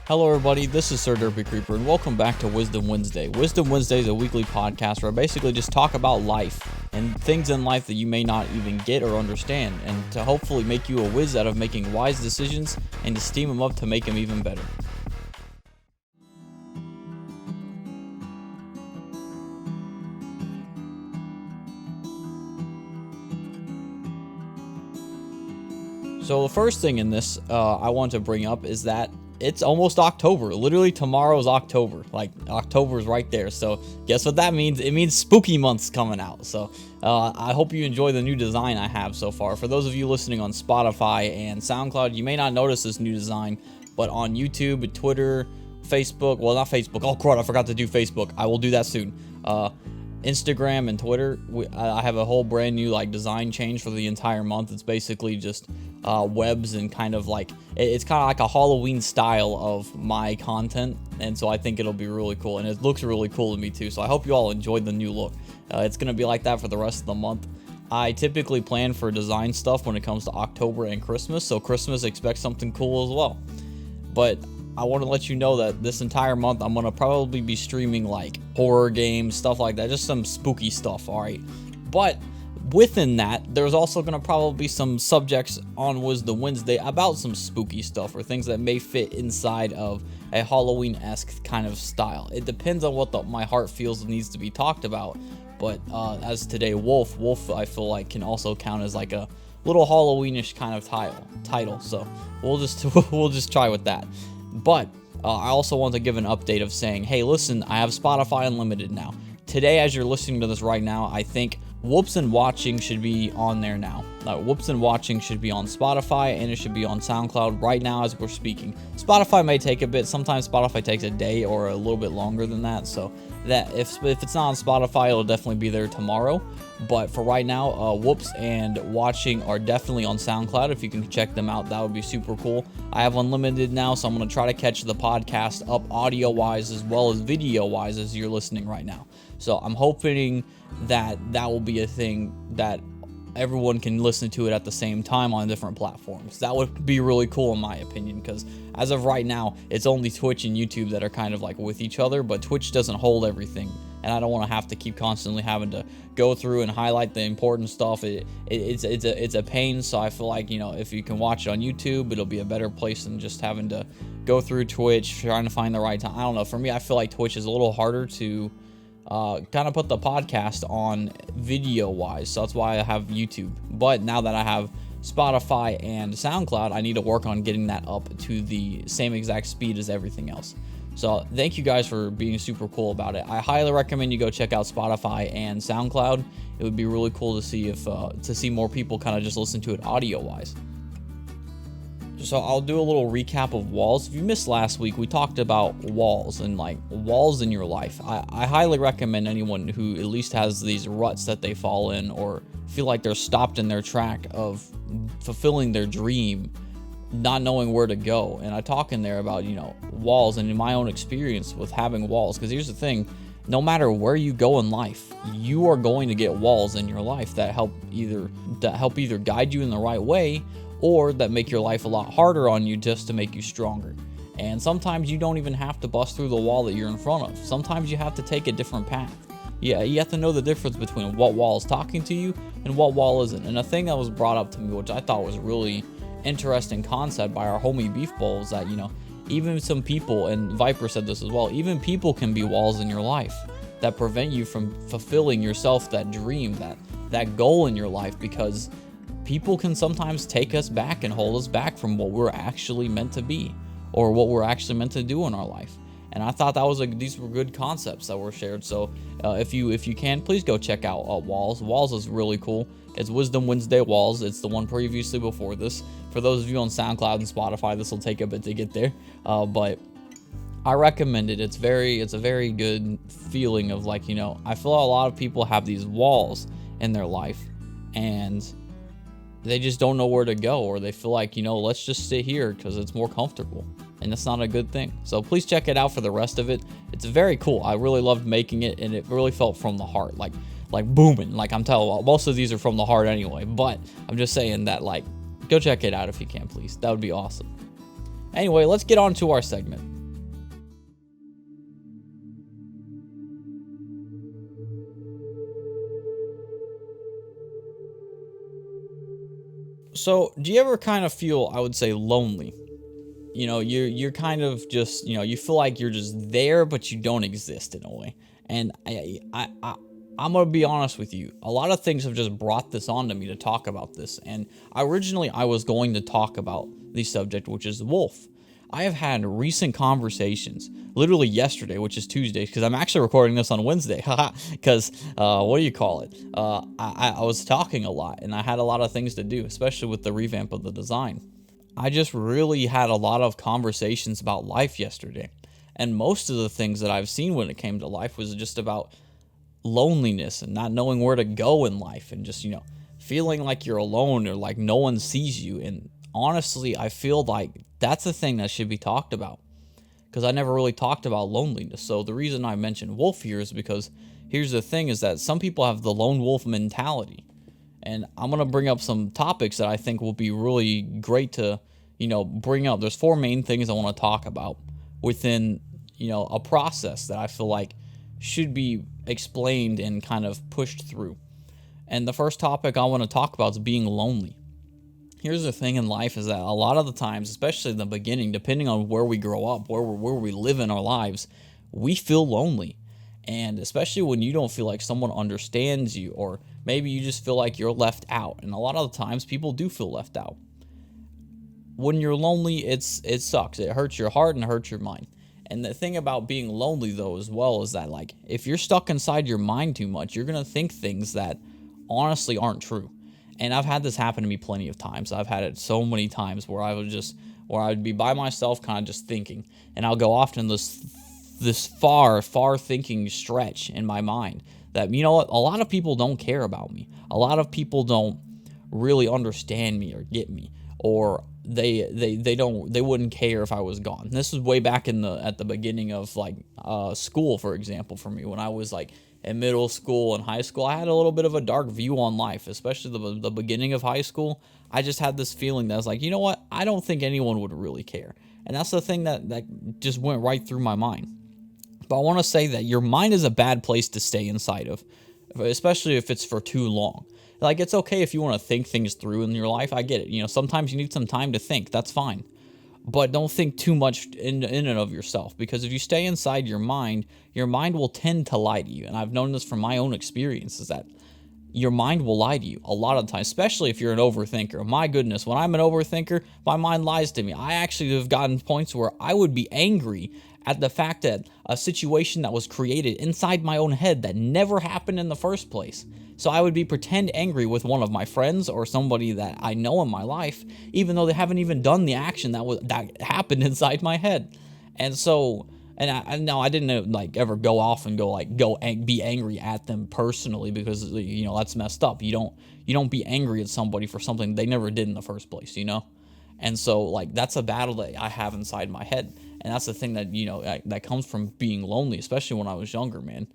Hello everybody, this is Sir Derpy Creeper and welcome back to WhizDum Wednesday. WhizDum Wednesday is a weekly podcast where I basically just talk about life and things in life that you may not even get or understand, and to hopefully make you a whiz out of making wise decisions and to steam them up to make them even better. So the first thing in this I want to bring up is that it's almost October. Literally tomorrow's October. Like October's right there. So guess what that means? It means spooky month's coming out. So I hope you enjoy the new design I have so far. For those of you listening on Spotify and SoundCloud, you may not notice this new design, but on YouTube, Twitter, Facebook, well, not Facebook. Oh crap, I forgot to do Facebook. I will do that soon. Instagram and Twitter, I have a whole brand new design change for the entire month. It's basically just webs and kind of it's kind of like a Halloween style of my content, and so I think it'll be really cool, and it looks really cool to me too. So I hope you all enjoyed the new look. It's gonna be like that for the rest of the month. I typically plan for design stuff when it comes to October and Christmas, so Christmas expect something cool as well. But I want to let you know that this entire month I'm going to probably be streaming horror games, stuff like that, just some spooky stuff, alright? But within that, there's also going to probably be some subjects on WhizDum Wednesday about some spooky stuff or things that may fit inside of a Halloween-esque kind of style. It depends on what my heart feels needs to be talked about, but as today, Wolf I feel like can also count as a little Halloweenish kind of title, so we'll just try with that. But I also want to give an update of saying, hey, listen, I have Spotify Unlimited now. Today, as you're listening to this right now, I think Whoops and Watching should be on there now. Whoops and Watching should be on Spotify, and it should be on SoundCloud right now as we're speaking. Spotify may take a bit. Sometimes Spotify takes a day or a little bit longer than that. So that if it's not on Spotify, it'll definitely be there tomorrow. But for right now, Whoops and Watching are definitely on SoundCloud. If you can check them out, that would be super cool. I have Unlimited now, so I'm going to try to catch the podcast up audio-wise as well as video-wise as you're listening right now. So I'm hoping that will be a thing that everyone can listen to it at the same time on different platforms. That would be really cool in my opinion, because as of right now, it's only Twitch and YouTube that are kind of with each other, but Twitch doesn't hold everything, and I don't want to have to keep constantly having to go through and highlight the important stuff. It's a pain, so I feel like, if you can watch it on YouTube, it'll be a better place than just having to go through Twitch, trying to find the right time. I don't know. For me, I feel like Twitch is a little harder to kind of put the podcast on video wise, so that's why I have YouTube. But now that I have Spotify and SoundCloud, I need to work on getting that up to the same exact speed as everything else. So thank you guys for being super cool about it. I highly recommend you go check out Spotify and SoundCloud. It would be really cool to see if to see more people kind of just listen to it audio wise. So I'll do a little recap of walls. If you missed last week, we talked about walls and walls in your life. I highly recommend anyone who at least has these ruts that they fall in or feel like they're stopped in their track of fulfilling their dream, not knowing where to go. And I talk in there about, walls and in my own experience with having walls. Because here's the thing, no matter where you go in life, you are going to get walls in your life that help either guide you in the right way, or that make your life a lot harder on you just to make you stronger. And sometimes you don't even have to bust through the wall that you're in front of. Sometimes you have to take a different path. Yeah, you have to know the difference between what wall is talking to you and what wall isn't. And a thing that was brought up to me, which I thought was really interesting concept by our homie Beef Bowl, is that, even some people, and Viper said this as well, even people can be walls in your life that prevent you from fulfilling yourself, that dream, that goal in your life, because people can sometimes take us back and hold us back from what we're actually meant to be or what we're actually meant to do in our life. And I thought that these were good concepts that were shared. So if you can, please go check out Walls. Walls is really cool. It's WhizDum Wednesday Walls. It's the one previously before this. For those of you on SoundCloud and Spotify, this will take a bit to get there. But I recommend it. It's a very good feeling of I feel like a lot of people have these walls in their life and they just don't know where to go, or they feel like, let's just sit here because it's more comfortable, and that's not a good thing. So please check it out for the rest of it. It's very cool. I really loved making it, and it really felt from the heart, like booming. I'm telling you, most of these are from the heart anyway, but I'm just saying that, go check it out if you can, please. That would be awesome. Anyway, let's get on to our segment. So, do you ever kind of feel, I would say, lonely? You're kind of just, you feel like you're just there, but you don't exist in a way. And I'm gonna be honest with you. A lot of things have just brought this on to me to talk about this. And originally, I was going to talk about the subject, which is the wolf. I have had recent conversations, literally yesterday, which is Tuesday, because I'm actually recording this on Wednesday. Haha. Because what do you call it? I was talking a lot, and I had a lot of things to do, especially with the revamp of the design. I just really had a lot of conversations about life yesterday. And most of the things that I've seen when it came to life was just about loneliness and not knowing where to go in life, and just, feeling like you're alone or like no one sees you. And honestly, I feel like that's a thing that should be talked about, because I never really talked about loneliness. So the reason I mentioned wolf here is because here's the thing, is that some people have the lone wolf mentality. And I'm going to bring up some topics that I think will be really great to, bring up. There's four main things I want to talk about within, a process that I feel like should be explained and kind of pushed through. And the first topic I want to talk about is being lonely. Here's the thing in life, is that a lot of the times, especially in the beginning, depending on where we grow up, where we live in our lives, we feel lonely. And especially when you don't feel like someone understands you, or maybe you just feel like you're left out. And a lot of the times people do feel left out. When you're lonely, it sucks. It hurts your heart and it hurts your mind. And the thing about being lonely, though, as well, is that, like, if you're stuck inside your mind too much, you're going to think things that honestly aren't true. And I've had this happen to me plenty of times. I've had it so many times where I would be by myself, kind of just thinking, and I'll go off in this far thinking stretch in my mind that, you know what, a lot of people don't care about me. A lot of people don't really understand me or get me, or they wouldn't care if I was gone. This was way back at the beginning of, like, school, for example. For me, when I was, like, in middle school and high school, I had a little bit of a dark view on life, especially the beginning of high school. I just had this feeling that I was like, you know what, I don't think anyone would really care. And that's the thing that just went right through my mind. But I want to say that your mind is a bad place to stay inside of, especially if it's for too long. Like, it's okay if you want to think things through in your life. I get it. Sometimes you need some time to think. That's fine. But don't think too much in and of yourself, because if you stay inside your mind will tend to lie to you. And I've known this from my own experiences, that your mind will lie to you a lot of the time, especially if you're an overthinker. My goodness, when I'm an overthinker, my mind lies to me. I actually have gotten points where I would be angry at the fact that a situation that was created inside my own head that never happened in the first place. So I would be pretend angry with one of my friends or somebody that I know in my life, even though they haven't even done the action that happened inside my head. And so, now I didn't, like, ever go off and be angry at them personally, because that's messed up. You don't be angry at somebody for something they never did in the first place. And so, like, that's a battle that I have inside my head, and that's the thing that that comes from being lonely, especially when I was younger, man.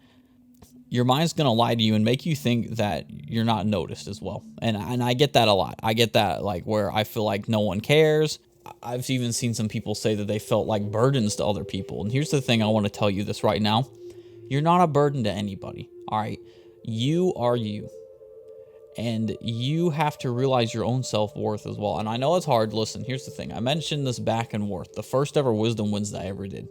Your mind's gonna lie to you and make you think that you're not noticed as well. And I get that a lot. I get that, like, where I feel like no one cares. I've even seen some people say that they felt like burdens to other people. And here's the thing, I want to tell you this right now. You're not a burden to anybody, all right? You are you. And you have to realize your own self-worth as well. And I know it's hard. Listen, here's the thing. I mentioned this back and forth, the first ever WhizDum Wednesday I ever did.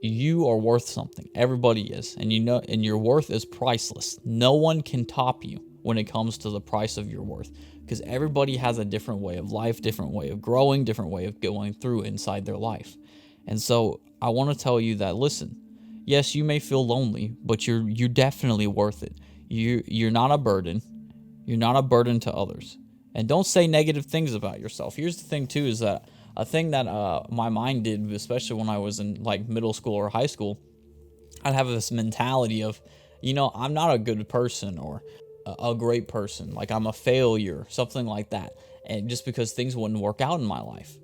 You are worth something. Everybody is. And and your worth is priceless. No one can top you when it comes to the price of your worth, because everybody has a different way of life, different way of growing, different way of going through inside their life. And so I want to tell you that, listen, yes, you may feel lonely, but you're definitely worth it. You're not a burden. You're not a burden to others. And don't say negative things about yourself. Here's the thing too, is that a thing that my mind did, especially when I was in, like, middle school or high school, I'd have this mentality of, I'm not a good person, or a great person, like I'm a failure, something like that. And just because things wouldn't work out in my life.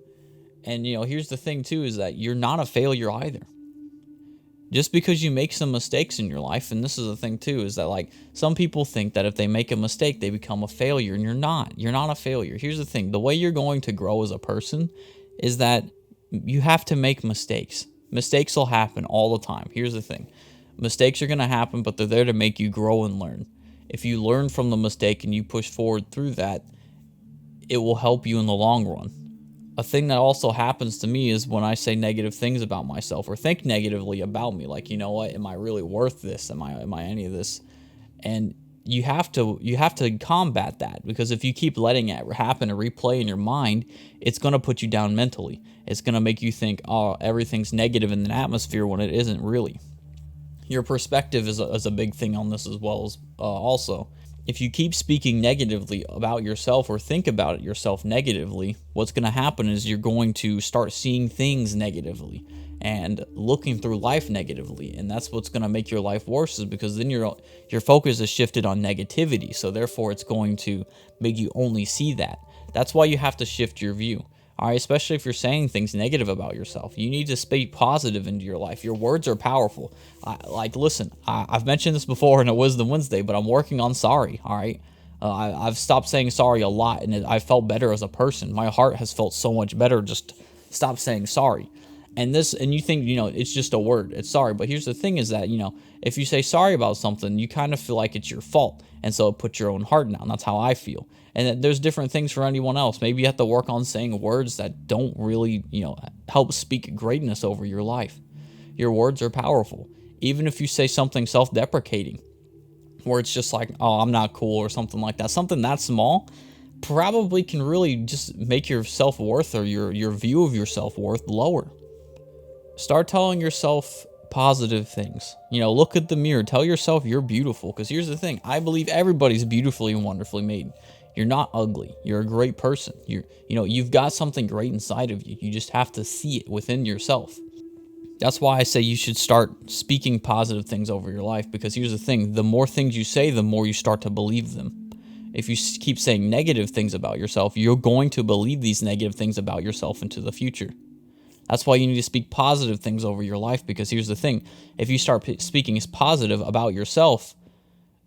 And here's the thing too, is that you're not a failure either. Just because you make some mistakes in your life, and this is the thing too, is that, like, some people think that if they make a mistake, they become a failure, and you're not. You're not a failure. Here's the thing. The way you're going to grow as a person is that you have to make mistakes. Mistakes will happen all the time. Here's the thing. Mistakes are going to happen, but they're there to make you grow and learn. If you learn from the mistake and you push forward through that, it will help you in the long run. A thing that also happens to me is when I say negative things about myself or think negatively about me, like, you know what, am I really worth this? Am I any of this? And you have to combat that, because if you keep letting it happen and replay in your mind, it's going to put you down mentally. It's going to make you think, oh, everything's negative in the atmosphere, when it isn't really. Your perspective is a big thing on this as well. As also, if you keep speaking negatively about yourself or think about yourself negatively, what's going to happen is you're going to start seeing things negatively and looking through life negatively, and that's what's going to make your life worse, is because then your focus is shifted on negativity, so therefore it's going to make you only see that. That's why you have to shift your view. All right, especially if you're saying things negative about yourself, you need to speak positive into your life. Your words are powerful. Listen, I've mentioned this before in a WhizDum Wednesday, but I'm working on sorry. All right, I've stopped saying sorry a lot, and I felt better as a person. My heart has felt so much better. Just stop saying sorry. And you think, it's just a word. It's sorry. But here's the thing is that, if you say sorry about something, you kind of feel like it's your fault. And so it puts your own heart down. That's how I feel. And there's different things for anyone else. Maybe you have to work on saying words that don't really, help speak greatness over your life. Your words are powerful. Even if you say something self-deprecating, where it's just like, oh, I'm not cool or something like that. Something that small probably can really just make your self-worth or your view of your self-worth lower. Start telling yourself positive things. Look at the mirror. Tell yourself you're beautiful. Because here's the thing. I believe everybody's beautifully and wonderfully made. You're not ugly. You're a great person. You've got something great inside of you. You just have to see it within yourself. That's why I say you should start speaking positive things over your life. Because here's the thing. The more things you say, the more you start to believe them. If you keep saying negative things about yourself, you're going to believe these negative things about yourself into the future. That's why you need to speak positive things over your life, because here's the thing. If you start speaking positive about yourself,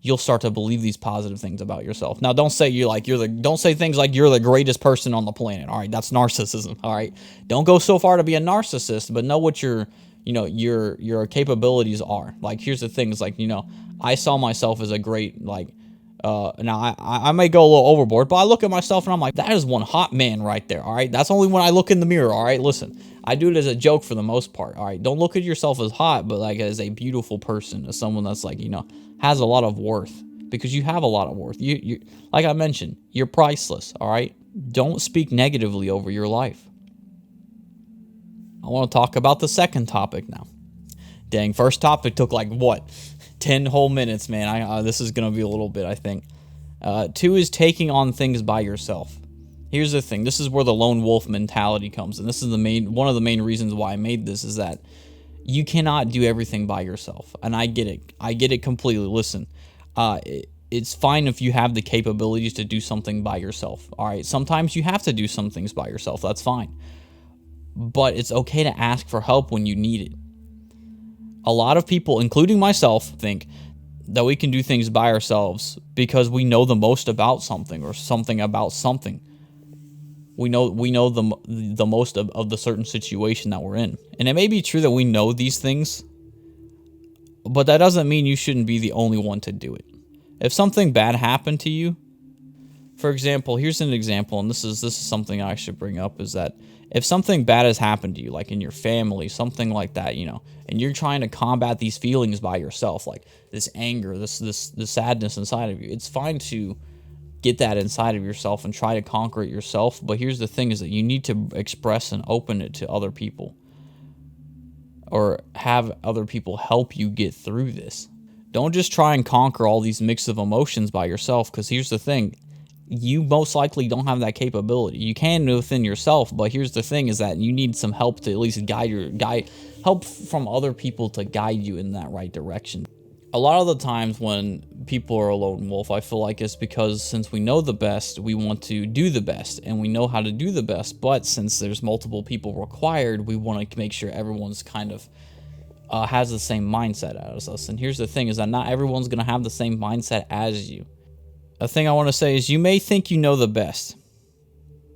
you'll start to believe these positive things about yourself. Now, don't say don't say things like you're the greatest person on the planet. All right, that's narcissism. All right, don't go so far to be a narcissist, but know what your capabilities are. Like, here's the thing. It's like, I saw myself as a great, now I may go a little overboard, but I look at myself and I'm like, that is one hot man right there. All right, that's only when I look in the mirror. All right, listen, I do it as a joke for the most part. All right, don't look at yourself as hot, but like as a beautiful person, as someone that's like, has a lot of worth, because you have a lot of worth. You like I mentioned, you're priceless. All right, don't speak negatively over your life. I want to talk about the second topic now. Dang, first topic took like what? 10 whole minutes, man. This is going to be a little bit, I think. 2 is taking on things by yourself. Here's the thing. This is where the lone wolf mentality comes. And this is one of the main reasons why I made this, is that you cannot do everything by yourself. And I get it. I get it completely. Listen, it's fine if you have the capabilities to do something by yourself. All right. Sometimes you have to do some things by yourself. That's fine. But it's okay to ask for help when you need it. A lot of people, including myself, think that we can do things by ourselves because we know the most about something, or something about something. We know the most of the certain situation that we're in. And it may be true that we know these things, but that doesn't mean you shouldn't be the only one to do it. If something bad happened to you, for example, here's an example, and this is something I should bring up, is that if something bad has happened to you, like in your family, something like that, and you're trying to combat these feelings by yourself, like this anger, this sadness inside of you, it's fine to get that inside of yourself and try to conquer it yourself. But here's the thing, is that you need to express and open it to other people, or have other people help you get through this. Don't just try and conquer all these mix of emotions by yourself, because here's the thing. You most likely don't have that capability. You can within yourself, but here's the thing, is that you need some help to at least help from other people to guide you in that right direction. A lot of the times when people are a lone wolf, I feel like it's because since we know the best, we want to do the best, and we know how to do the best, but since there's multiple people required, we want to make sure everyone's kind of has the same mindset as us. And here's the thing, is that not everyone's going to have the same mindset as you. A thing I want to say is, you may think you know the best,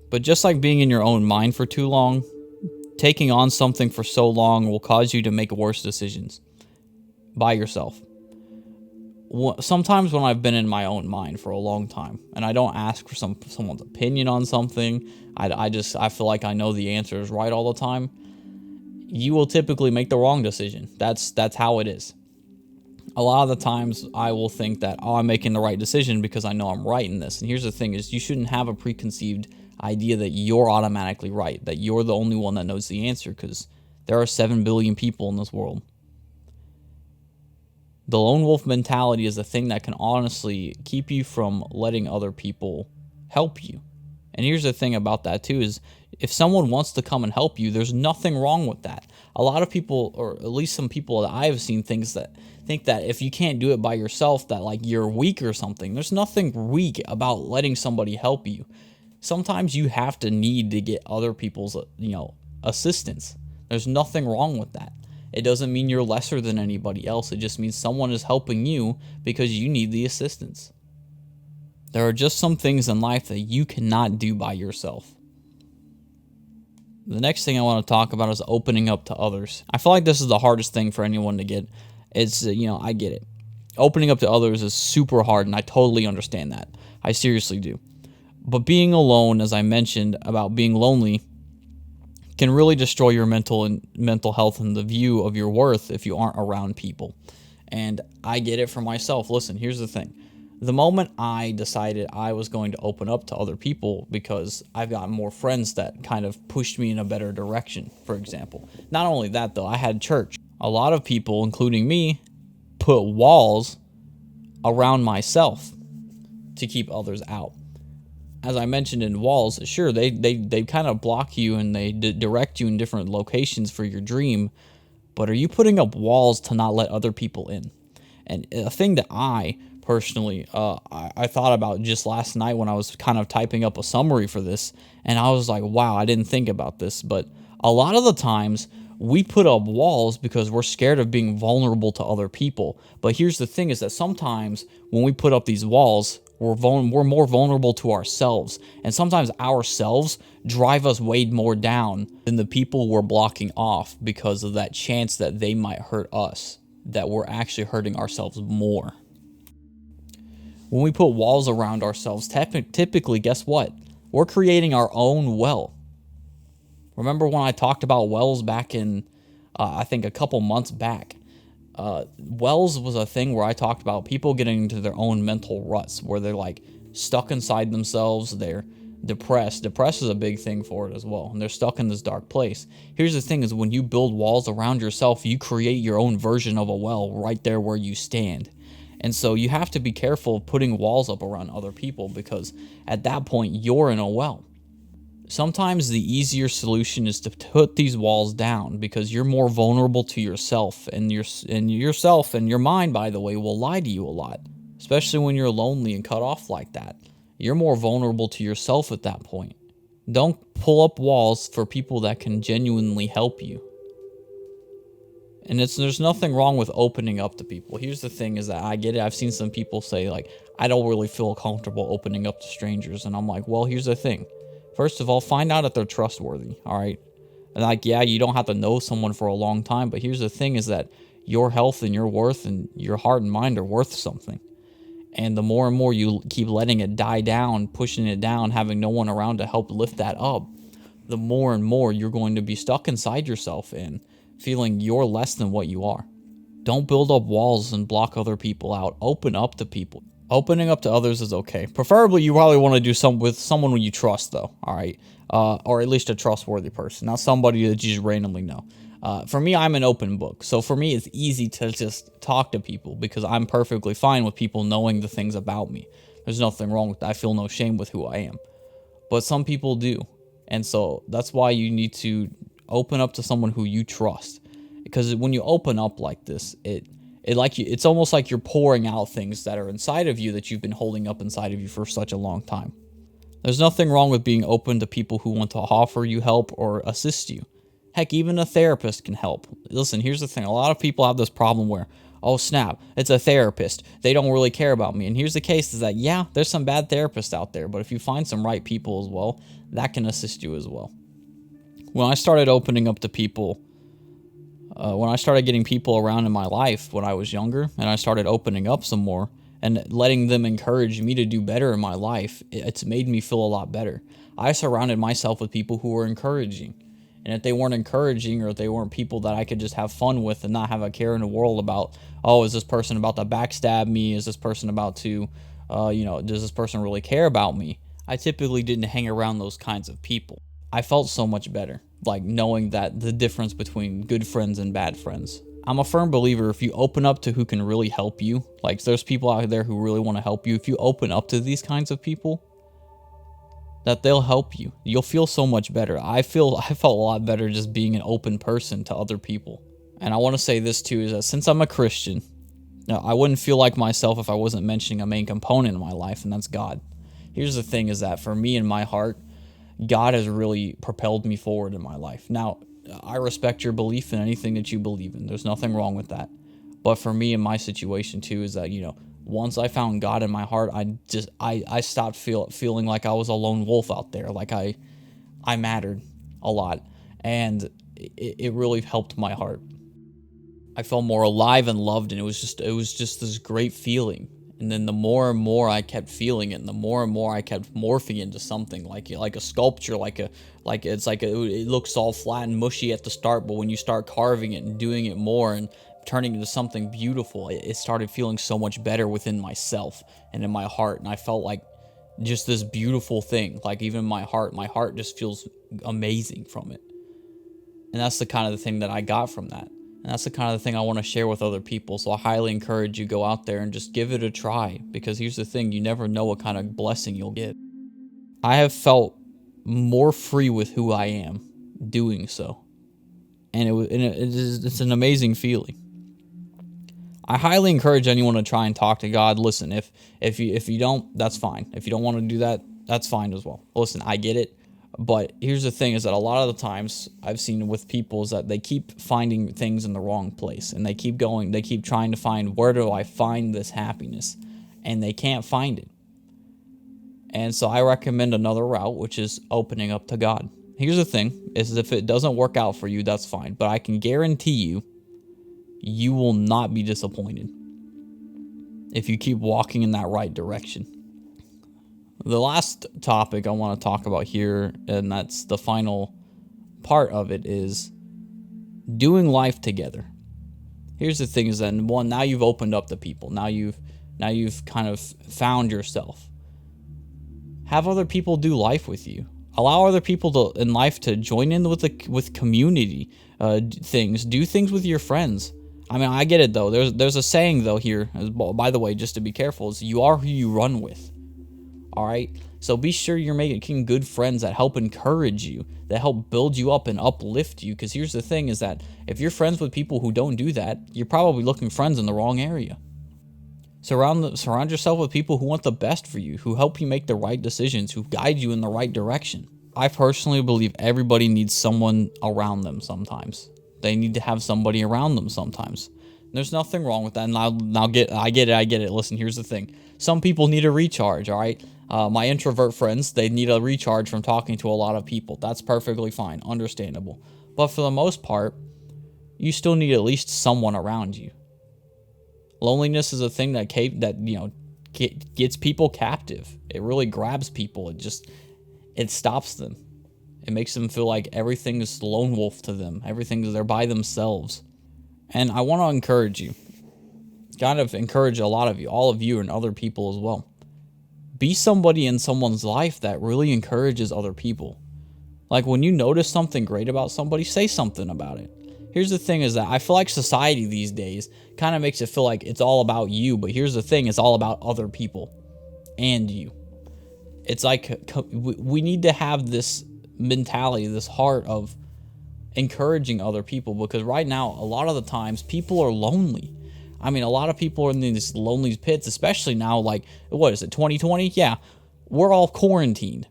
but just like being in your own mind for too long, taking on something for so long will cause you to make worse decisions by yourself. sometimes when I've been in my own mind for a long time and I don't ask for someone's opinion on something, I feel like I know the answer is right all the time. You will typically make the wrong decision. That's how it is. A lot of the times I will think that, oh, I'm making the right decision because I know I'm right in this. And here's the thing is, you shouldn't have a preconceived idea that you're automatically right, that you're the only one that knows the answer, because there are 7 billion people in this world. The lone wolf mentality is a thing that can honestly keep you from letting other people help you. And here's the thing about that too is, if someone wants to come and help you, there's nothing wrong with that. A lot of people, or at least some people that I have seen, think that if you can't do it by yourself, that like you're weak or something. There's nothing weak about letting somebody help you. Sometimes you have to need to get other people's, assistance. There's nothing wrong with that. It doesn't mean you're lesser than anybody else. It just means someone is helping you because you need the assistance. There are just some things in life that you cannot do by yourself. The next thing I want to talk about is opening up to others. I feel like this is the hardest thing for anyone to get. It's, I get it. Opening up to others is super hard, and I totally understand that. I seriously do. But being alone, as I mentioned about being lonely, can really destroy your mental health and the view of your worth if you aren't around people. And I get it for myself. Listen, here's the thing. The moment I decided I was going to open up to other people, because I've got more friends that kind of pushed me in a better direction, for example. Not only that, though, I had church. A lot of people, including me, put walls around myself to keep others out. As I mentioned in walls, sure, they kind of block you and they direct you in different locations for your dream, but are you putting up walls to not let other people in? And a thing that I personally, I thought about just last night when I was kind of typing up a summary for this, and I was like, wow, I didn't think about this, but a lot of the times we put up walls because we're scared of being vulnerable to other people. But here's the thing is that sometimes when we put up these walls, we're more vulnerable to ourselves. And sometimes ourselves drive us way more down than the people we're blocking off, because of that chance that they might hurt us, that we're actually hurting ourselves more. When we put walls around ourselves, typically, guess what? We're creating our own well. Remember when I talked about wells back in, I think a couple months back? Wells was a thing where I talked about people getting into their own mental ruts, where they're like stuck inside themselves, they're depressed. Depressed is a big thing for it as well, and they're stuck in this dark place. Here's the thing is, when you build walls around yourself, you create your own version of a well right there where you stand. And so you have to be careful of putting walls up around other people, because at that point you're in a well. Sometimes the easier solution is to put these walls down, because you're more vulnerable to yourself, and yourself and your mind, by the way, will lie to you a lot, especially when you're lonely and cut off like that. You're more vulnerable to yourself at that point. Don't pull up walls for people that can genuinely help you. And there's nothing wrong with opening up to people. Here's the thing is that I get it. I've seen some people say, like, I don't really feel comfortable opening up to strangers. And I'm like, well, here's the thing. First of all, find out if they're trustworthy, all right? And like, yeah, you don't have to know someone for a long time, but here's the thing is that your health and your worth and your heart and mind are worth something. And the more and more you keep letting it die down, pushing it down, having no one around to help lift that up, the more and more you're going to be stuck inside yourself and feeling you're less than what you are. Don't build up walls and block other people out. Open up to people. Opening up to others is okay. Preferably, you probably want to do some with someone who you trust, though, all right? Or at least a trustworthy person, not somebody that you just randomly know. For me, I'm an open book. So for me, it's easy to just talk to people, because I'm perfectly fine with people knowing the things about me. There's nothing wrong with that. I feel no shame with who I am. But some people do. And so that's why you need to open up to someone who you trust. Because when you open up like this, it's almost like you're pouring out things that are inside of you that you've been holding up inside of you for such a long time. There's nothing wrong with being open to people who want to offer you help or assist you. Heck, even a therapist can help. Listen, here's the thing. A lot of people have this problem where, oh snap, it's a therapist. They don't really care about me. And here's the case is that, yeah, there's some bad therapists out there, but if you find some right people as well, that can assist you as well. When I started opening up to people, When I started getting people around in my life when I was younger, and I started opening up some more and letting them encourage me to do better in my life, it's made me feel a lot better. I surrounded myself with people who were encouraging. And if they weren't encouraging, or if they weren't people that I could just have fun with and not have a care in the world about, oh, is this person about to backstab me? Is this person about to, does this person really care about me? I typically didn't hang around those kinds of people. I felt so much better, like knowing that the difference between good friends and bad friends. I'm a firm believer if you open up to who can really help you, like there's people out there who really want to help you, if you open up to these kinds of people, that they'll help you. You'll feel so much better. I felt a lot better just being an open person to other people. And I want to say this too, is that since I'm a Christian, I wouldn't feel like myself if I wasn't mentioning a main component in my life, and that's God. Here's the thing, is that for me in my heart, God has really propelled me forward in my life. Now, I respect your belief in anything that you believe in. There's nothing wrong with that. But for me in my situation too, is that, once I found God in my heart, I stopped feeling like I was a lone wolf out there, like I mattered a lot, and it really helped my heart. I felt more alive and loved, and it was just this great feeling. And then the more and more I kept feeling it, and the more and more I kept morphing into something like a sculpture, it looks all flat and mushy at the start, but when you start carving it and doing it more and turning into something beautiful, it started feeling so much better within myself and in my heart. And I felt like just this beautiful thing, like even my heart just feels amazing from it. And that's the kind of the thing that I got from that. And that's the kind of thing I want to share with other people. So I highly encourage you, go out there and just give it a try. Because here's the thing, you never know what kind of blessing you'll get. I have felt more free with who I am doing so. And it's an amazing feeling. I highly encourage anyone to try and talk to God. Listen, if you don't, that's fine. If you don't want to do that, that's fine as well. Listen, I get it. But here's the thing, is that a lot of the times I've seen with people is that they keep finding things in the wrong place, and they keep trying to find, where do I find this happiness? And they can't find it. And so I recommend another route, which is opening up to God. Here's the thing, is if it doesn't work out for you, that's fine. But I can guarantee you, you will not be disappointed if you keep walking in that right direction. The last topic I want to talk about here, and that's the final part of it, is doing life together. Here's the thing, is that one, now you've opened up to people. Now you've kind of found yourself. Have other people do life with you. Allow other people in life to join in with community things. Do things with your friends. I mean, I get it though. There's a saying though here, by the way, just to be careful, is you are who you run with. All right, so be sure you're making good friends that help encourage you, that help build you up and uplift you. Because here's the thing, is that if you're friends with people who don't do that, you're probably looking friends in the wrong area. Surround yourself with people who want the best for you, who help you make the right decisions, who guide you in the right direction. I personally believe everybody needs someone around them sometimes. They need to have somebody around them sometimes. There's nothing wrong with that. And I get it. Listen, here's the thing. Some people need a recharge, all right? My introvert friends, they need a recharge from talking to a lot of people. That's perfectly fine, understandable. But for the most part, you still need at least someone around you. Loneliness is a thing that gets people captive. It really grabs people. It stops them. It makes them feel like everything is lone wolf to them. They're by themselves. And I want to encourage you, kind of encourage a lot of you, all of you and other people as well. Be somebody in someone's life that really encourages other people. Like when you notice something great about somebody, say something about it. Here's the thing, is that I feel like society these days kind of makes it feel like it's all about you. But here's the thing, it's all about other people and you. It's like we need to have this mentality, this heart of encouraging other people, because right now a lot of the times people are lonely. I mean, a lot of people are in these lonely pits, especially now, like, what is it, 2020? Yeah, we're all quarantined.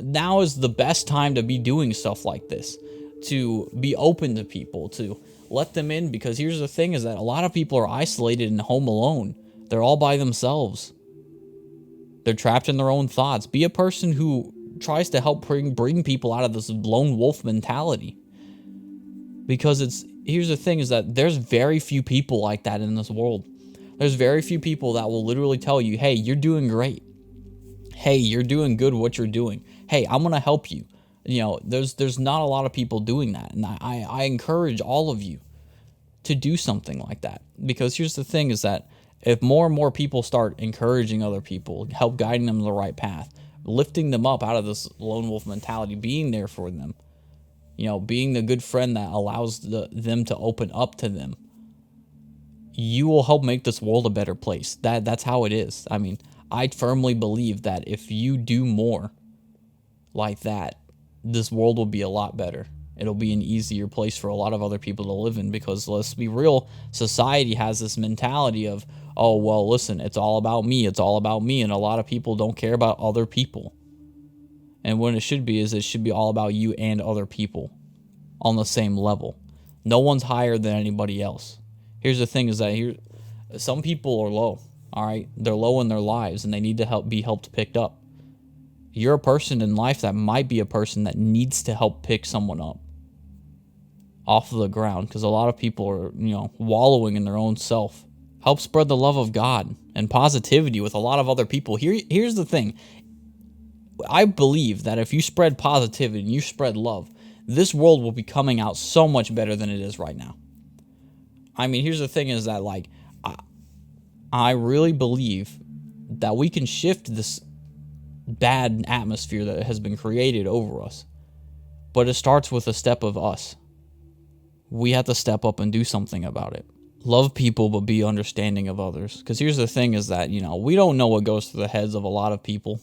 Now is the best time to be doing stuff like this, to be open to people, to let them in, because here's the thing, is that a lot of people are isolated and home alone. They're all by themselves. They're trapped in their own thoughts. Be a person who tries to help bring people out of this lone wolf mentality. Because here's the thing is that there's very few people like that in this world. There's very few people that will literally tell you, hey, you're doing great. Hey, you're doing good what you're doing. Hey, I'm going to help you. There's not a lot of people doing that. And I encourage all of you to do something like that. Because here's the thing is that if more and more people start encouraging other people, help guiding them in the right path, lifting them up out of this lone wolf mentality, being there for them, being the good friend that allows them to open up to them, you will help make this world a better place. That's how it is. I mean, I firmly believe that if you do more like that, this world will be a lot better. It'll be an easier place for a lot of other people to live in, because let's be real, society has this mentality of, oh, well, listen, it's all about me. It's all about me. And a lot of people don't care about other people. And what it should be is it should be all about you and other people on the same level. No one's higher than anybody else. Here's the thing is that some people are low, all right? They're low in their lives and they need to be helped picked up. You're a person in life that might be a person that needs to help pick someone up off of the ground, because a lot of people are, wallowing in their own self. Help spread the love of God and positivity with a lot of other people. Here's the thing. I believe that if you spread positivity and you spread love, this world will be coming out so much better than it is right now. I mean, here's the thing is that, I really believe that we can shift this bad atmosphere that has been created over us. But it starts with a step of us. We have to step up and do something about it. Love people, but be understanding of others. Because here's the thing is that, we don't know what goes through the heads of a lot of people.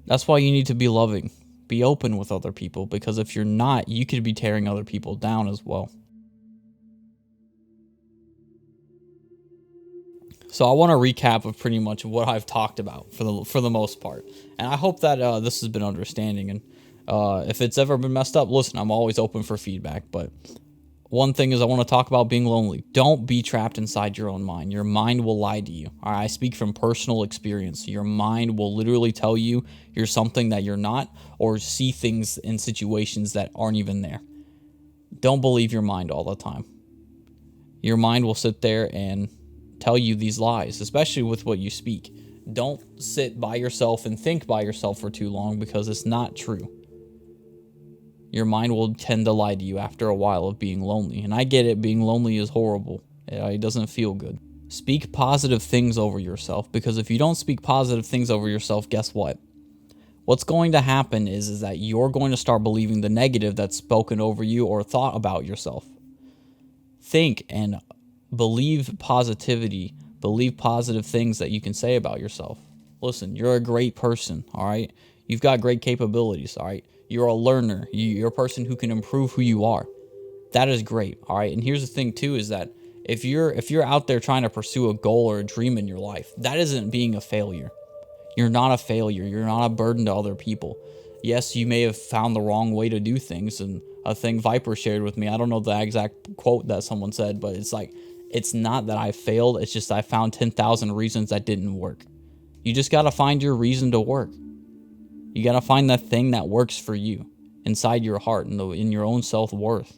That's why you need to be loving. Be open with other people, because if you're not, you could be tearing other people down as well. So I want to recap of pretty much what I've talked about for the most part. And I hope that this has been understanding. And if it's ever been messed up, listen, I'm always open for feedback. But one thing is I want to talk about being lonely. Don't be trapped inside your own mind. Your mind will lie to you. All right? I speak from personal experience. Your mind will literally tell you you're something that you're not, or see things in situations that aren't even there. Don't believe your mind all the time. Your mind will sit there and tell you these lies, especially with what you speak. Don't sit by yourself and think by yourself for too long, because it's not true. Your mind will tend to lie to you after a while of being lonely. And I get it, being lonely is horrible. It doesn't feel good. Speak positive things over yourself, because if you don't speak positive things over yourself, guess what? What's going to happen is that you're going to start believing the negative that's spoken over you or thought about yourself. Think and believe positivity. Believe positive things that you can say about yourself. Listen, you're a great person, all right? You've got great capabilities, all right? You're a learner. You're a person who can improve who you are. That is great, all right? And here's the thing too, is that if you're out there trying to pursue a goal or a dream in your life, that isn't being a failure. You're not a failure. You're not a burden to other people. Yes, you may have found the wrong way to do things, and a thing Viper shared with me, I don't know the exact quote that someone said, but it's like, it's not that I failed, it's just I found 10,000 reasons that didn't work. You just got to find your reason to work. You got to find that thing that works for you inside your heart and in your own self-worth.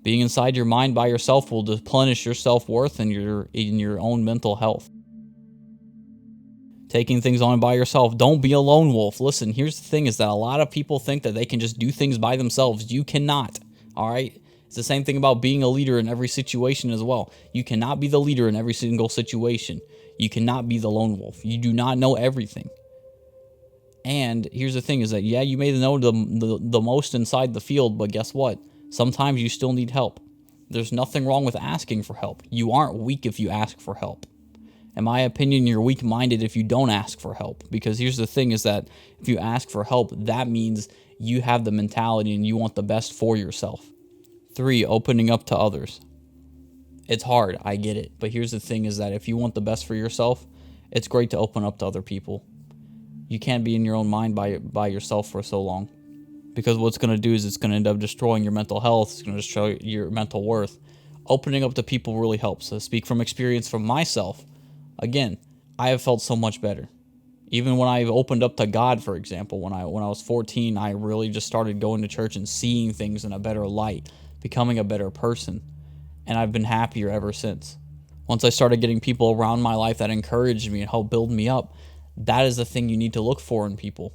Being inside your mind by yourself will replenish your self-worth and in your own mental health. Taking things on by yourself. Don't be a lone wolf. Listen, here's the thing is that a lot of people think that they can just do things by themselves. You cannot, all right? It's the same thing about being a leader in every situation as well. You cannot be the leader in every single situation. You cannot be the lone wolf. You do not know everything. And here's the thing is that, yeah, you may know the most inside the field, but guess what? Sometimes you still need help. There's nothing wrong with asking for help. You aren't weak if you ask for help. In my opinion, you're weak-minded if you don't ask for help. Because here's the thing is that if you ask for help, that means you have the mentality and you want the best for yourself. 3, opening up to others. It's hard, I get it. But here's the thing is that if you want the best for yourself, it's great to open up to other people. You can't be in your own mind by yourself for so long. Because what's going to do is it's going to end up destroying your mental health. It's going to destroy your mental worth. Opening up to people really helps. So speak from experience from myself. Again, I have felt so much better. Even when I opened up to God, for example, when I was 14, I really just started going to church and seeing things in a better light, becoming a better person, and I've been happier ever since. Once I started getting people around my life that encouraged me and helped build me up, that is the thing you need to look for in people.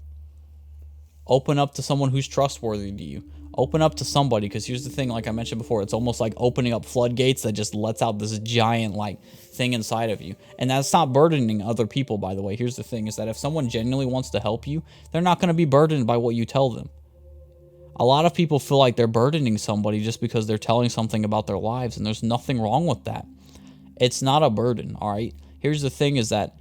Open up to someone who's trustworthy to you. Open up to somebody, because here's the thing, like I mentioned before, it's almost like opening up floodgates that just lets out this giant like thing inside of you. And that's not burdening other people, by the way. Here's the thing, is that if someone genuinely wants to help you, they're not going to be burdened by what you tell them. A lot of people feel like they're burdening somebody just because they're telling something about their lives, and there's nothing wrong with that. It's not a burden, all right? Here's the thing, is that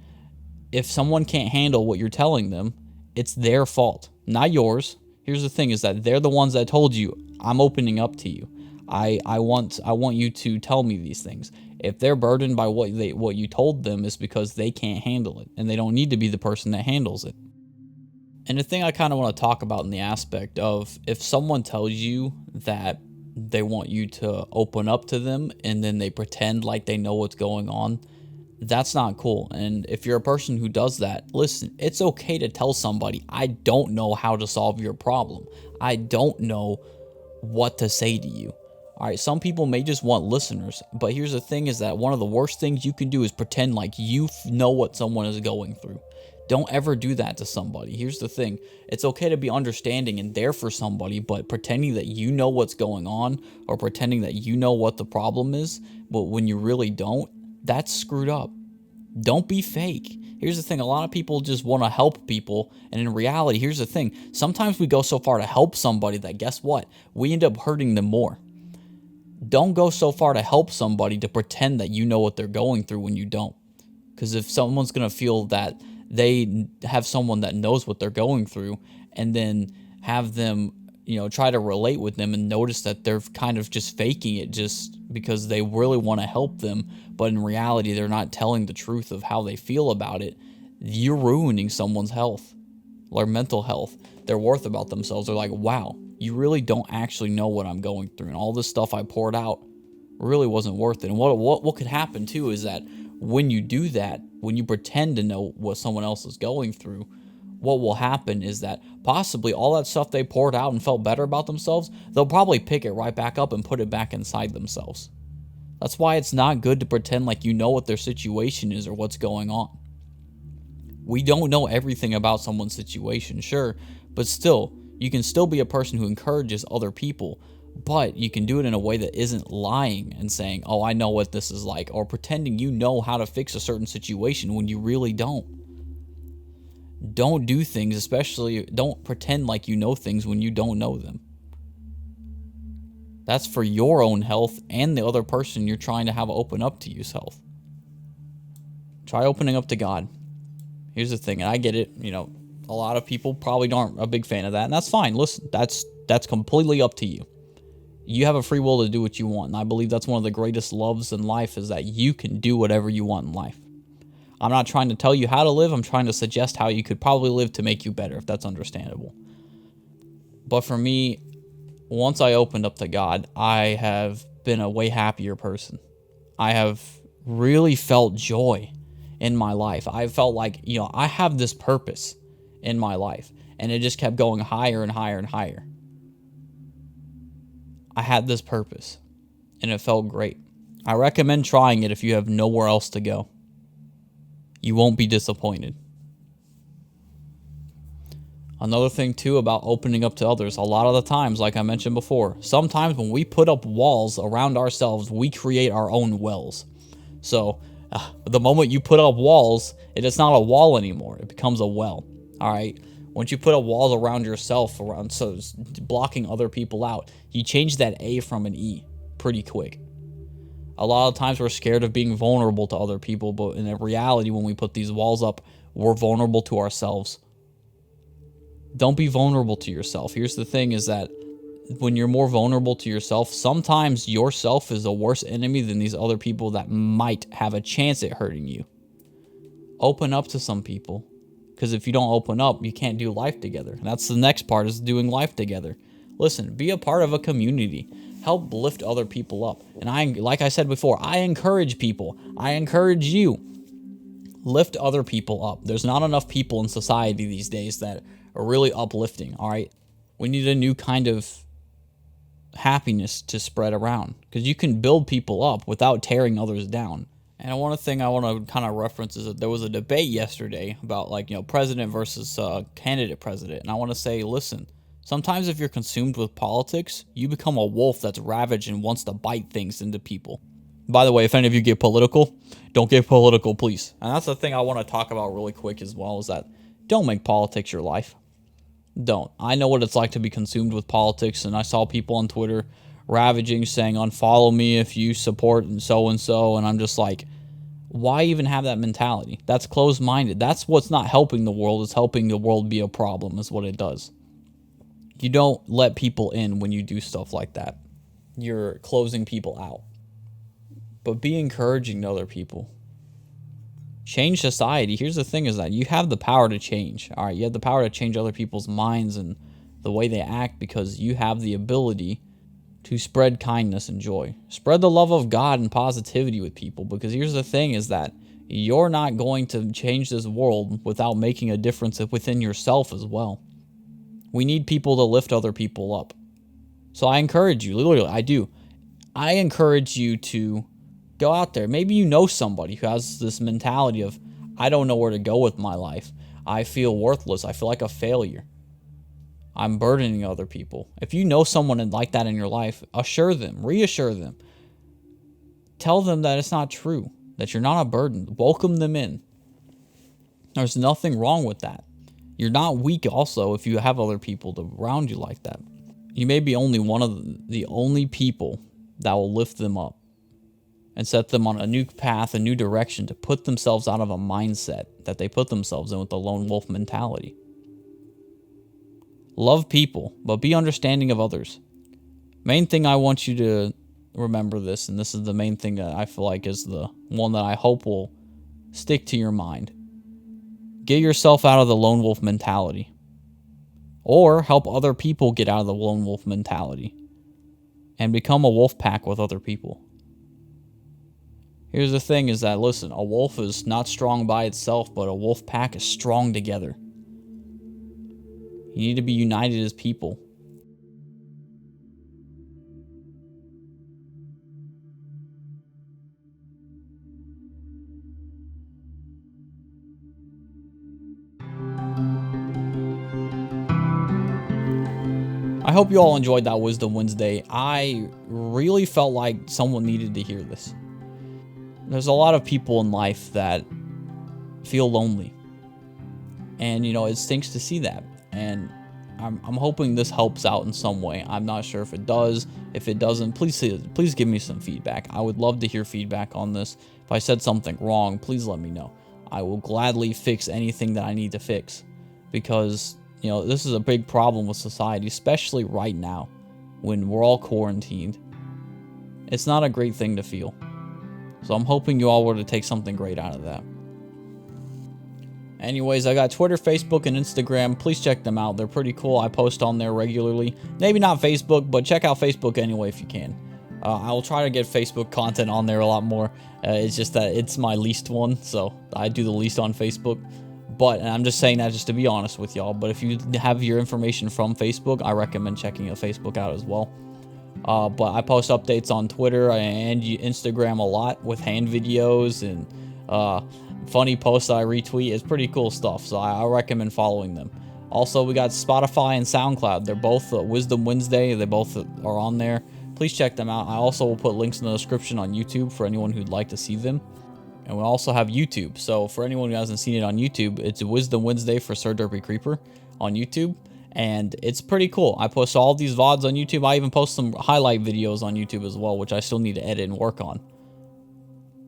if someone can't handle what you're telling them, it's their fault, not yours. Here's the thing, is that they're the ones that told you, I'm opening up to you. I want you to tell me these things. If they're burdened by what you told them, is because they can't handle it, and they don't need to be the person that handles it. And the thing I kind of want to talk about in the aspect of, if someone tells you that they want you to open up to them and then they pretend like they know what's going on, that's not cool. And if you're a person who does that, listen, it's okay to tell somebody, I don't know how to solve your problem. I don't know what to say to you. All right, some people may just want listeners, but here's the thing, is that one of the worst things you can do is pretend like you know what someone is going through. Don't ever do that to somebody. Here's the thing. It's okay to be understanding and there for somebody, but pretending that you know what's going on, or pretending that you know what the problem is, but when you really don't, that's screwed up. Don't be fake. Here's the thing. A lot of people just want to help people, and in reality, here's the thing. Sometimes we go so far to help somebody that, guess what? We end up hurting them more. Don't go so far to help somebody to pretend that you know what they're going through when you don't. Because if someone's going to feel that they have someone that knows what they're going through, and then have them, try to relate with them and notice that they're kind of just faking it just because they really want to help them, but in reality, they're not telling the truth of how they feel about it, you're ruining someone's health, their mental health, their worth about themselves. They're like, wow, you really don't actually know what I'm going through, and all this stuff I poured out really wasn't worth it. And what could happen too is that when you do that, when you pretend to know what someone else is going through, what will happen is that possibly all that stuff they poured out and felt better about themselves, they'll probably pick it right back up and put it back inside themselves. That's why it's not good to pretend like you know what their situation is or what's going on. We don't know everything about someone's situation, sure, but still, you can still be a person who encourages other people, but you can do it in a way that isn't lying and saying, oh, I know what this is like, or pretending you know how to fix a certain situation when you really don't. Don't do things, especially don't pretend like you know things when you don't know them. That's for your own health and the other person you're trying to have open up to yourself. Try opening up to God. Here's the thing, and I get it, a lot of people probably aren't a big fan of that, and that's fine. Listen, that's completely up to you. You have a free will to do what you want, and I believe that's one of the greatest loves in life, is that you can do whatever you want in life. I'm not trying to tell you how to live. I'm trying to suggest how you could probably live to make you better, if that's understandable. But for me, once I opened up to God, I have been a way happier person. I have really felt joy in my life. I felt like, I have this purpose in my life, and it just kept going higher and higher and higher. I had this purpose, and it felt great. I recommend trying it if you have nowhere else to go. You won't be disappointed. Another thing, too, about opening up to others, a lot of the times, like I mentioned before, sometimes when we put up walls around ourselves, we create our own wells. So, the moment you put up walls, it is not a wall anymore. It becomes a well. All right? Once you put up walls around yourself, so it's blocking other people out, you change that A from an E pretty quick. A lot of times we're scared of being vulnerable to other people, but in reality, when we put these walls up, we're vulnerable to ourselves. Don't be vulnerable to yourself. Here's the thing, is that when you're more vulnerable to yourself, sometimes yourself is a worse enemy than these other people that might have a chance at hurting you. Open up to some people. Because if you don't open up, you can't do life together. And that's the next part, is doing life together. Listen, be a part of a community. Help lift other people up. And like I said before, I encourage people. I encourage you. lift other people up. There's not enough people in society these days that are really uplifting, all right? We need a new kind of happiness to spread around, because you can build people up without tearing others down. And one thing I want to kind of reference is that there was a debate yesterday about, like, president versus candidate president. And I want to say, listen, sometimes if you're consumed with politics, you become a wolf that's ravaged and wants to bite things into people. By the way, if any of you get political, don't get political, please. And that's the thing I want to talk about really quick as well, is that don't make politics your life. Don't. I know what it's like to be consumed with politics, and I saw people on Twitter ravaging, saying, unfollow me if you support and so, and I'm just like, why even have that mentality? That's closed-minded. That's what's not helping the world. It's helping the world be a problem, is what it does. You don't let people in when you do stuff like that. You're closing people out. But be encouraging to other people. Change society. Here's the thing, is that you have the power to change. All right, you have the power to change other people's minds and the way they act, because you have the ability to spread kindness and joy. Spread the love of God and positivity with people, because here's the thing, is that you're not going to change this world without making a difference within yourself as well. We need people to lift other people up. So I encourage you, literally, I do. I encourage you to go out there. Maybe you know somebody who has this mentality of, I don't know where to go with my life. I feel worthless. I feel like a failure. I'm burdening other people. If you know someone like that in your life, assure them, reassure them. Tell them that it's not true, that you're not a burden. Welcome them in. There's nothing wrong with that. You're not weak also if you have other people around you like that. You may be only one of the only people that will lift them up and set them on a new path, a new direction, to put themselves out of a mindset that they put themselves in with the lone wolf mentality. Love people, but be understanding of others. Main thing I want you to remember this, and this is the main thing that I feel like is the one that I hope will stick to your mind. Get yourself out of the lone wolf mentality. Or help other people get out of the lone wolf mentality and become a wolf pack with other people. Here's the thing, is that, listen, a wolf is not strong by itself, but a wolf pack is strong together. You need to be united as people. I hope you all enjoyed that Wisdom Wednesday. I really felt like someone needed to hear this. There's a lot of people in life that feel lonely. And, it stinks to see that. And I'm hoping this helps out in some way. I'm not sure if it does. If it doesn't, please give me some feedback. I would love to hear feedback on this. If I said something wrong, please let me know. I will gladly fix anything that I need to fix. Because, this is a big problem with society, especially right now when we're all quarantined. It's not a great thing to feel. So I'm hoping you all were to take something great out of that. Anyways, I got Twitter, Facebook, and Instagram. Please check them out. They're pretty cool. I post on there regularly. Maybe not Facebook, but check out Facebook anyway if you can. I will try to get Facebook content on there a lot more. It's just that it's my least one, so I do the least on Facebook. But, and I'm just saying that just to be honest with y'all, but if you have your information from Facebook, I recommend checking Facebook out as well. But I post updates on Twitter and Instagram a lot with hand videos and funny posts that I retweet. It's pretty cool stuff, so I recommend following them. Also, we got Spotify and SoundCloud. They're both Wisdom Wednesday. They both are on there. Please check them out. I also will put links in the description on YouTube for anyone who'd like to see them. And we also have YouTube. So for anyone who hasn't seen it on YouTube, it's Wisdom Wednesday for Sir Derpy Creeper on YouTube. And it's pretty cool. I post all these VODs on YouTube. I even post some highlight videos on YouTube as well, which I still need to edit and work on.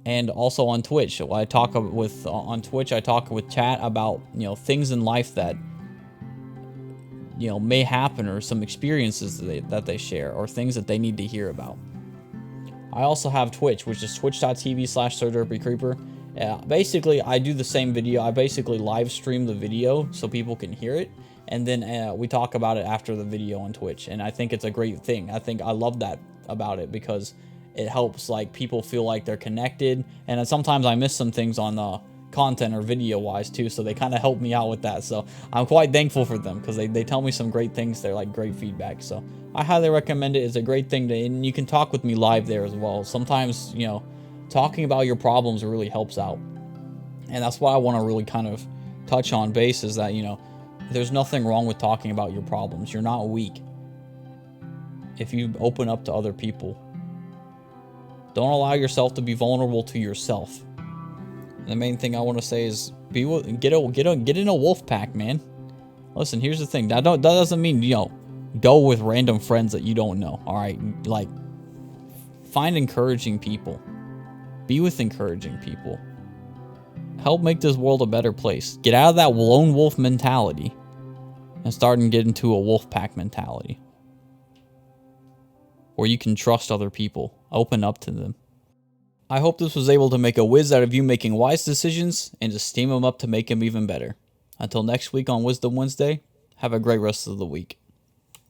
And also on Twitch. On Twitch, I talk with chat about, things in life that, may happen, or some experiences that they share, or things that they need to hear about. I also have Twitch, which is twitch.tv/SirDerpyCreeper. Basically, I do the same video. I basically live stream the video so people can hear it. And then we talk about it after the video on Twitch. And I think it's a great thing. I love that about it, because it helps people feel like they're connected. And sometimes I miss some things on content or video wise too, so they kind of help me out with that. So I'm quite thankful for them because they tell me some great things. They're like great feedback. So I highly recommend it. It's a great thing and you can talk with me live there as well. Sometimes, you know, talking about your problems really helps out. And that's why I want to really kind of touch on base is that, you know, there's nothing wrong with talking about your problems. You're not weak if you open up to other people. Don't allow yourself to be vulnerable to yourself. The main thing I want to say is get in a wolf pack, man. Listen, here's the thing. That doesn't mean, you know, go with random friends that you don't know. All right, like find encouraging people. Be with encouraging people. Help make this world a better place. Get out of that lone wolf mentality and start and get into a wolf pack mentality where you can trust other people. Open up to them. I hope this was able to make a whiz out of you making wise decisions and to steam them up to make them even better. Until next week on WhizDum Wednesday, have a great rest of the week.